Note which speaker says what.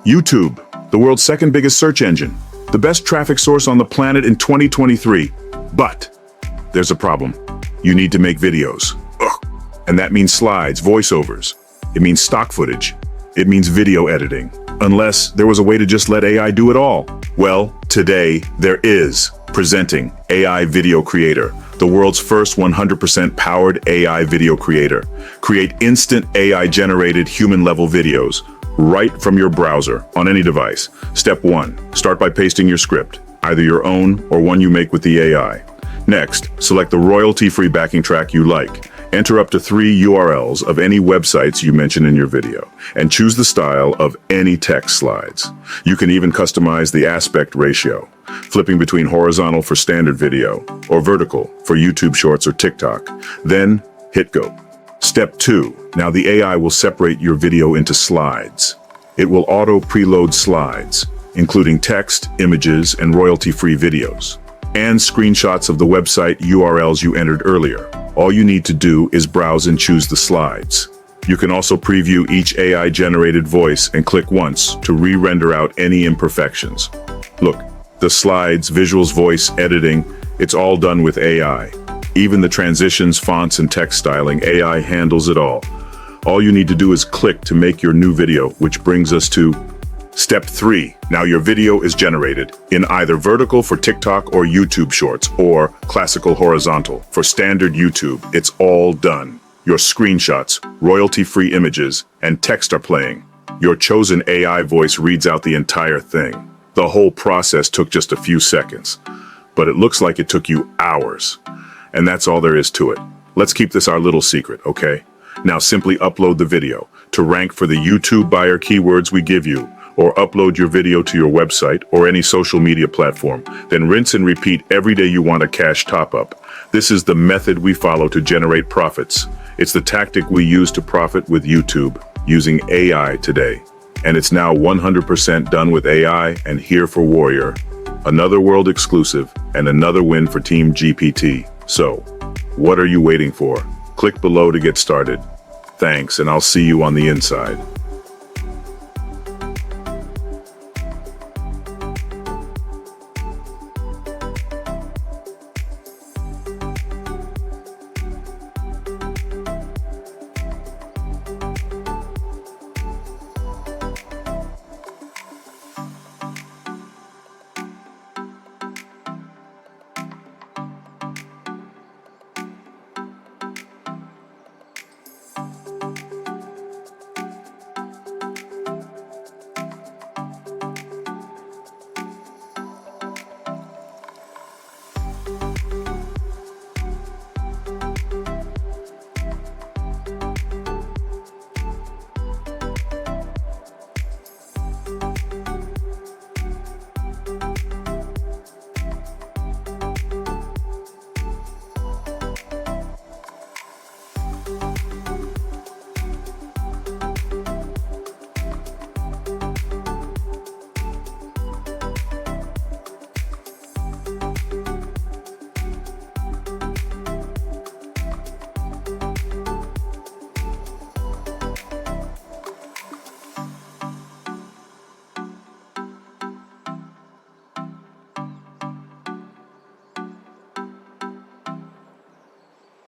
Speaker 1: YouTube, the world's second biggest search engine, the best traffic source on the planet in 2023. But there's a problem. You need to make videos. Ugh. And that means slides, voiceovers. It means stock footage. It means video editing. Unless there was a way to just let AI do it all. Well, today there is. Presenting AI Video Creator, the world's first 100% powered AI video creator. Create instant AI-generated human-level videos right from your browser on any device. Step 1. Start by pasting your script, either your own or one you make with the AI. Next, select the royalty-free backing track you like. Enter up to 3 URLs of any websites you mention in your video, and choose the style of any text slides. You can even customize the aspect ratio, flipping between horizontal for standard video, or vertical for YouTube Shorts or TikTok. Then, hit go. Step 2. Now the AI will separate your video into slides. It will auto-preload slides, including text, images, and royalty-free videos, and screenshots of the website URLs you entered earlier. All you need to do is browse and choose the slides. You can also preview each AI-generated voice and click once to re-render out any imperfections. Look, the slides, visuals, voice, editing, it's all done with AI. Even the transitions, fonts, and text styling, AI handles it all. All you need to do is click to make your new video, which brings us to Step 3. Now your video is generated in either vertical for TikTok or YouTube Shorts, or classical horizontal for standard YouTube. It's all done. Your screenshots, royalty-free images, and text are playing. Your chosen AI voice reads out the entire thing. The whole process took just a few seconds, but it looks like it took you hours. And that's all there is to it. Let's keep this our little secret, okay? Now simply upload the video to rank for the YouTube buyer keywords we give you, or upload your video to your website or any social media platform. Then rinse and repeat every day you want a cash top-up. This is the method we follow to generate profits. It's the tactic we use to profit with YouTube, using AI today. And it's now 100% done with AI and here for Warrior. Another world exclusive and another win for Team GPT. So, what are you waiting for? Click below to get started. Thanks, and I'll see you on the inside.